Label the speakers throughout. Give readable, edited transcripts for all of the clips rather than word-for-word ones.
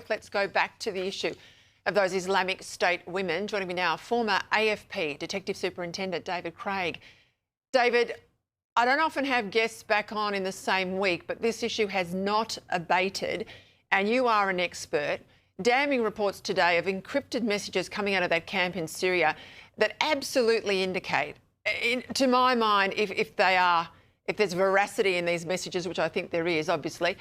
Speaker 1: let's go back to the issue of those Islamic State women. Joining me now, former AFP Detective Superintendent David Craig. David, I don't often have guests back on in the same week, but this issue has not abated, and you are an expert. Damning reports today of encrypted messages coming out of that camp in Syria that absolutely indicate, to my mind, if there's veracity in these messages, which I think there is, obviously,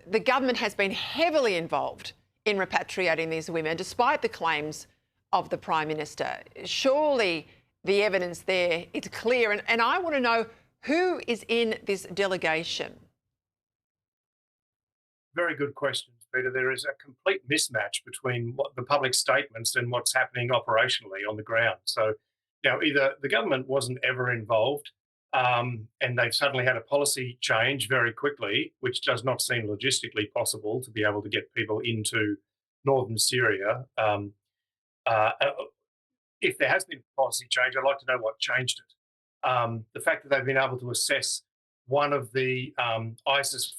Speaker 1: the government has been heavily involved in repatriating these women, despite the claims of the Prime Minister. Surely the evidence there is clear, and I want to know who is in this delegation.
Speaker 2: Very good question, Peter. There is a complete mismatch between what the public statements and what's happening operationally on the ground. So, either the government wasn't ever involved, and they've suddenly had a policy change very quickly, which does not seem logistically possible to be able to get people into northern Syria. If there has been a policy change, I'd like to know what changed it. The fact that they've been able to assess one of the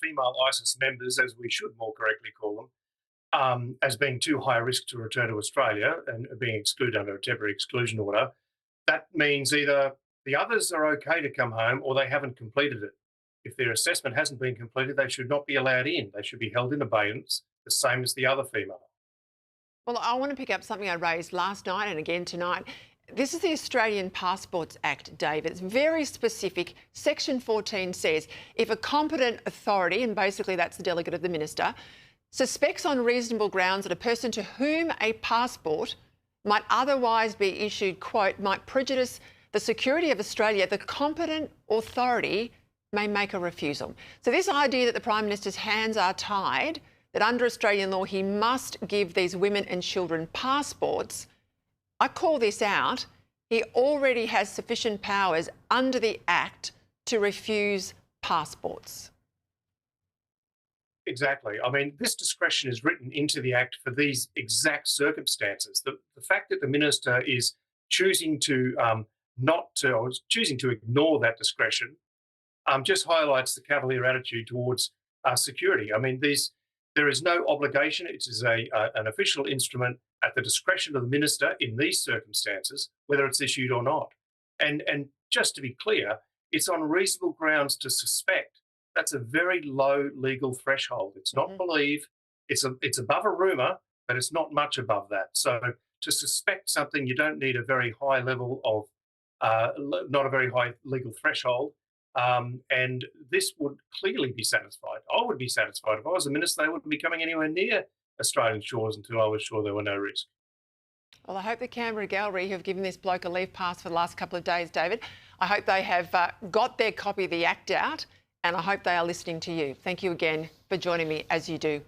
Speaker 2: female ISIS members, as we should more correctly call them, as being too high a risk to return to Australia and being excluded under a temporary exclusion order, that means either the others are okay to come home or they haven't completed it. If their assessment hasn't been completed, they should not be allowed in. They should be held in abeyance, the same as the other female.
Speaker 1: Well, I want to pick up something I raised last night and again tonight. This is the Australian Passports Act, David. It's very specific. Section 14 says if a competent authority, and basically that's the delegate of the minister, suspects on reasonable grounds that a person to whom a passport might otherwise be issued, quote, might prejudice the security of Australia, the competent authority may make a refusal. So this idea that the Prime Minister's hands are tied, that under Australian law he must give these women and children passports, I call this out. He already has sufficient powers under the Act to refuse passports.
Speaker 2: Exactly. I mean, this discretion is written into the Act for these exact circumstances. The fact that the Minister is choosing to choosing to ignore that discretion just highlights the cavalier attitude towards security. I mean, there is no obligation. It is an official instrument at the discretion of the Minister in these circumstances, whether it's issued or not. And just to be clear, it's on reasonable grounds to suspect. That's a very low legal threshold. It's not believe. It's above a rumour, but it's not much above that. So to suspect something, you don't need a very high level of, not a very high legal threshold. And this would clearly be satisfied. I would be satisfied. If I was a minister, they wouldn't be coming anywhere near Australian shores until I was sure there were no risk.
Speaker 1: Well, I hope the Canberra Gallery, who have given this bloke a leave pass for the last couple of days, David, I hope they have got their copy of the Act out, and I hope they are listening to you. Thank you again for joining me as you do.